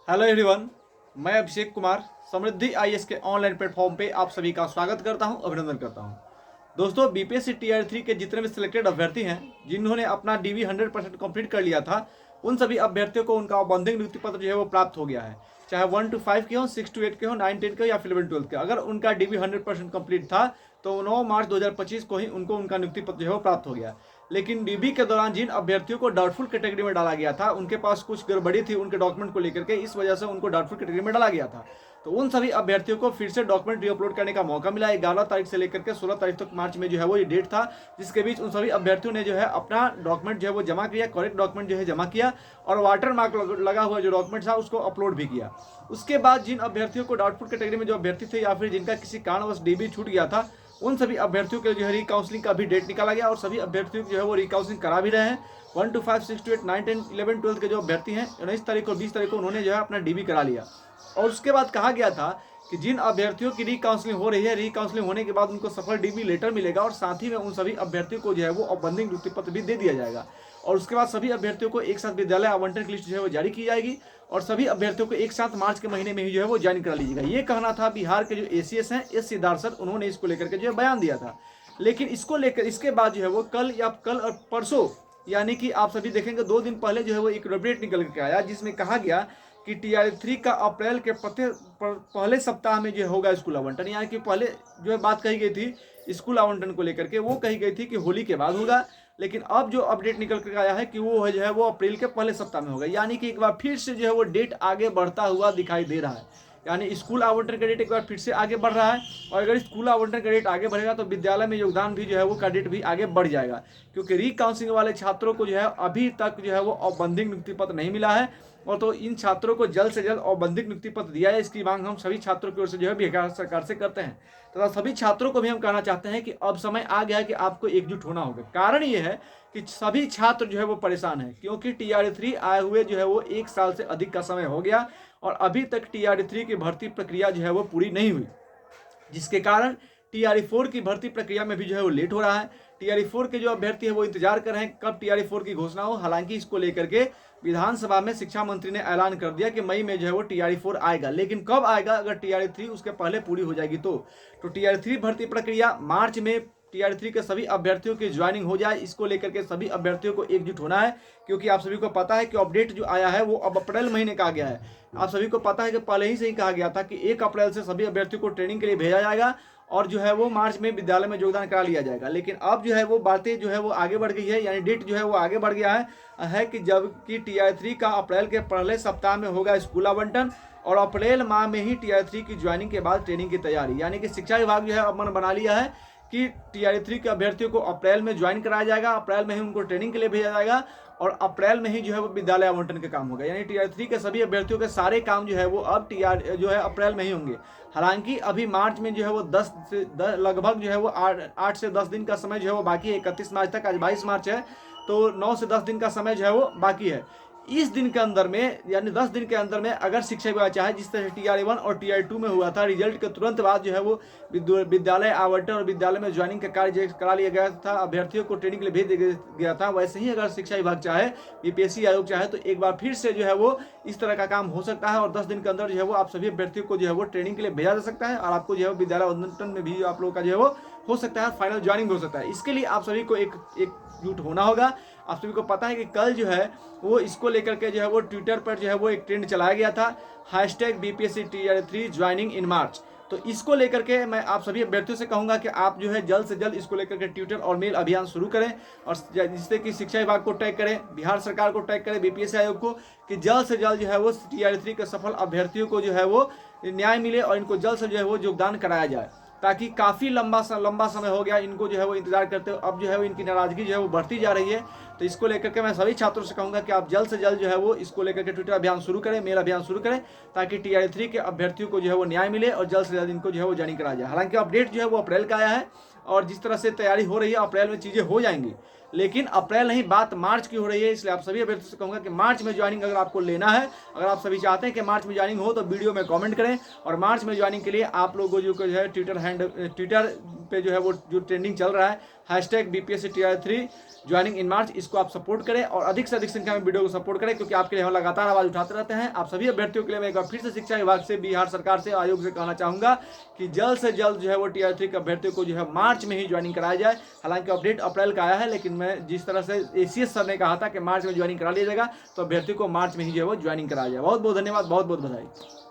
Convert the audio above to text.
Hello everyone, मैं अभिषेक कुमार समृद्धि IAS के online platform पे आप सभी का स्वागत करता हूं, अभिनंदन करता हूं। दोस्तों, बीपीएससी टीआर 3 के जितने भी सिलेक्टेड अभ्यर्थी हैं जिन्होंने अपना डीवी 100% कंप्लीट कर लिया था, उन सभी अभ्यर्थियों को उनका औपबंधिक नियुक्ति पत्र जो है वो प्राप्त हो गया है। चाहे 1 to 5 के हो, 6 to 8 के हो, 9 10 के हो या फिर 11 12 के। अगर उनका डीवी 100% कंप्लीट था तो 9 मार्च 2025 को ही उनको उनका नियुक्ति पत्र जो है वो प्राप्त हो गया। लेकिन डीबी के दौरान जिन अभ्यर्थियों को डाउटफुल कैटेगरी में डाला गया था, उनके पास कुछ गड़बड़ी थी उनके डॉक्यूमेंट को लेकर के, इस वजह से उनको डाउटफुल कैटेगरी में डाला गया था। तो उन सभी अभ्यर्थियों को फिर से डॉक्यूमेंट रीअपलोड करने का मौका मिला। 11 तारीख से लेकर के 16 तारीख तक मार्च में जो है वो ये डेट था, जिसके बीच उन सभी अभ्यर्थियों ने जो है अपना डॉक्यूमेंट जो है वो जमा किया, करेक्ट डॉक्यूमेंट जो है जमा किया और वाटर मार्क लगा हुआ जो डॉक्यूमेंट था उसको अपलोड भी किया। उसके बाद जिन अभ्यर्थियों को डाउटफुल कैटेगरी में जो अभ्यर्थी थे या फिर जिनका किसी कारणवश डीबी छूट गया था, उन सभी अभ्यर्थियों के जो है रिकाउंसलिंग का भी डेट निकाला गया और सभी अभ्यर्थियों जो है वो रिकाउंसलिंग करा भी रहे हैं। 1 to 5, 6 to 8, 9 10 11 12 के जो अभ्यर्थी हैं 19 तारीख और 20 तारीख को उन्होंने जो है अपना डीबी करा लिया। और उसके बाद कहा गया था कि जिन अभ्यर्थियों की रिकाउंसलिंग हो रही है, रिकाउंसलिंग होने के बाद उनको सफल डीबी लेटर मिलेगा और साथ ही में उन सभी अभ्यर्थियों को जो है वो औपबंधिक नियुक्ति पत्र भी दे दिया जाएगा। और उसके बाद सभी अभ्यर्थियों को एक साथ विद्यालय आवंटन की लिस्ट जो है वो जारी की जाएगी और सभी अभ्यर्थियों को एक साथ मार्च के महीने में ही जो है वो ज्वाइन करा लीजिएगा। ये कहना था बिहार के जो एसीएस हैं, एस सिद्धार्थ सर, उन्होंने इसको लेकर के जो है बयान दिया था। लेकिन इसको लेकर इसके बाद जो है वो कल और परसों, यानी कि आप सभी देखेंगे 2 दिन पहले जो है वो एक अपडेट निकल के आया, जिसमें कहा गया कि टीआर 3 का अप्रैल के पहले सप्ताह में जो होगा स्कूल आवंटन। यानी कि पहले जो है बात कही गई थी स्कूल आवंटन को लेकर के, वो कही गई थी कि होली के बाद होगा। लेकिन अब जो अपडेट निकल कर आया है कि वो जो है वो अप्रैल के पहले सप्ताह में होगा। यानी कि एक बार फिर से जो है वो डेट आगे बढ़ता हुआ दिखाई दे रहा है। यानी स्कूल आवंटन का डेट एक बार फिर से आगे बढ़ रहा है और अगर स्कूल आवंटन का डेट आगे बढ़ेगा तो विद्यालय में योगदान भी जो है वो का डेट भी आगे बढ़ जाएगा, क्योंकि रिकाउंसिलिंग वाले छात्रों को जो है अभी तक जो है वो औपबंधिक नियुक्ति पत्र नहीं मिला है। और तो इन छात्रों को जल्द से जल्द औपबंधिक नियुक्ति पत्र दिया है, इसकी मांग हम सभी छात्रों की ओर से जो है बिहार सरकार से करते हैं। तथा सभी छात्रों को भी हम कहना चाहते हैं कि अब समय आ गया है कि आपको एकजुट होना होगा। कारण ये है कि सभी छात्र जो है वो परेशान है, क्योंकि टीआर 3 आए हुए जो है वो 1 साल से अधिक का समय हो गया और अभी तक टीआर 3 की भर्ती प्रक्रिया जो है वो पूरी नहीं हुई, जिसके कारण टीआर 4 की भर्ती प्रक्रिया में भी जो है वो लेट हो रहा है। टीआर 4 के जो अभ्यर्थी है वो इंतजार कर रहे हैं कब टीआर 4 की घोषणा हो। हालांकि इसको लेकर के विधानसभा में शिक्षा मंत्री ने ऐलान कर दिया कि मई में जो है वो टीआर 4 आएगा, लेकिन कब आएगा? अगर टीआर 3 उसके पहले पूरी हो जाएगी तो टीआर 3 भर्ती प्रक्रिया मार्च में टीआर 3 के सभी अभ्यर्थियों की ज्वाइनिंग हो जाए, इसको लेकर के सभी अभ्यर्थियों को एकजुट होना है। क्योंकि आप सभी को पता है कि अपडेट जो आया है वो अब अप्रैल महीने का आ गया है। आप सभी को पता है कि पहले ही से ही कहा गया था कि 1 अप्रैल से सभी अभ्यर्थियों को ट्रेनिंग के लिए भेजा जाएगा और जो है वो मार्च में विद्यालय में योगदान करा लिया जाएगा। लेकिन अब जो है वो बातें जो है वो आगे बढ़ गई है, यानी डेट जो है वो आगे बढ़ गया है कि जबकि टीआर 3 का अप्रैल के पहले सप्ताह में होगा स्कूल आवंटन और अप्रैल माह में ही टीआर 3 की ज्वाइनिंग के बाद ट्रेनिंग की तैयारी। यानी कि शिक्षा विभाग जो है अब मन बना लिया है कि टीआर 3 के अभ्यर्थियों को अप्रैल में ज्वाइन कराया जाएगा, अप्रैल में ही उनको ट्रेनिंग के लिए भेजा जाएगा और अप्रैल में ही जो है वो विद्यालय आवंटन का काम होगा। यानी टीआर 3 के सभी अभ्यर्थियों के सारे काम जो है वो अब टीआर जो है अप्रैल में ही होंगे। हालांकि अभी मार्च में जो है वो 10 से लगभग जो है वो 8 से 10 दिन का समय जो है वो बाकी है। 31 मार्च तक, आज 22 मार्च है, तो 9 से 10 दिन का समय जो है वो बाकी है। इस दिन के अंदर में, यानी 10 दिन के अंदर में अगर शिक्षा विभाग चाहे, जिस तरह टीआर 1 और टीआर 2 में हुआ था, रिजल्ट के तुरंत बाद जो है वो विद्यालय आवंटन और विद्यालय में ज्वाइनिंग का कार्य करा लिया गया था, अभ्यर्थियों को ट्रेनिंग के लिए भेज दिया गया था, वैसे ही अगर शिक्षा विभाग चाहे, बीपीएससी आयोग चाहे तो एक बार फिर से जो है वो इस तरह का काम हो सकता है और 10 दिन के अंदर जो है वो आप सभी अभ्यर्थियों को जो है वो ट्रेनिंग के लिए भेजा जा सकता है और आपको जो है विद्यालय आवंटन में भी आप लोगों का जो है वो हो सकता है, फाइनल ज्वाइनिंग हो सकता है। इसके लिए आप सभी को एकजुट होना होगा। आप सभी को पता है कि कल जो है वो इसको लेकर के जो है वो ट्विटर पर जो है वो एक ट्रेंड चलाया गया था, #BPSC टीआर 3 ज्वाइनिंग इन मार्च। तो इसको लेकर के मैं आप सभी अभ्यर्थियों से कहूंगा कि आप जो है जल्द से जल्द इसको लेकर के ट्विटर और मेल अभियान शुरू करें और जिससे कि शिक्षा विभाग को टैग करें, बिहार सरकार को टैग करें, बीपीएससी आयोग को, कि जल्द से जल्द जो है वो टीआर 3 के सफल अभ्यर्थियों को जो है वो न्याय मिले और इनको जल्द से जो है वो योगदान कराया जाए। ताकि काफ़ी लंबा समय हो गया इनको जो है वो इंतजार करते हो, अब जो है वो इनकी नाराजगी जो है वो बढ़ती जा रही है। तो इसको लेकर के मैं सभी छात्रों से कहूंगा कि आप जल्द से जल्द जो है वो इसको लेकर के ट्विटर अभियान शुरू करें, मेल अभियान शुरू करें, ताकि टीआर 3 के अभ्यर्थियों को जो है वो न्याय मिले और जल्द से जल्द इनको जो है वो ज्वाइनिंग कराया जाए। हालांकि अपडेट जो है वो अप्रैल का आया है और जिस तरह से तैयारी हो रही है अप्रैल में चीज़ें हो जाएंगी। लेकिन अप्रैल नहीं, बात मार्च की हो रही है। इसलिए आप सभी अभ्यर्थियों से कहूँगा कि मार्च में ज्वाइनिंग अगर आपको लेना है, अगर आप सभी चाहते हैं कि मार्च में ज्वाइनिंग हो, तो वीडियो में कमेंट करें। और मार्च में ज्वाइनिंग के लिए आप लोगों को जो है ट्विटर पे जो है वो जो ट्रेंडिंग चल रहा है #BPSC Tier 3 ज्वाइनिंग इन मार्च, इसको आप सपोर्ट करें और अधिक से अधिक संख्या में वीडियो को सपोर्ट करें, क्योंकि आपके लिए हम लगातार आवाज उठाते रहते हैं। आप सभी अभ्यर्थियों के लिए मैं एक बार फिर से शिक्षा विभाग से, बिहार सरकार से, आयोग से कहना चाहूँगा कि जल्द से जल्द जो है वो Tier 3 के अभ्यर्थियों को जो है मार्च में ही ज्वाइनिंग कराया जाए। हालांकि अपडेट अप्रैल का आया है, लेकिन मैं जिस तरह से ACS सर ने कहा था कि मार्च में ज्वाइनिंग करा लिया जाएगा, तो अभ्यर्थियों को मार्च में ही जो है वो ज्वाइनिंग कराया जाए। बहुत बहुत धन्यवाद, बहुत बहुत बधाई।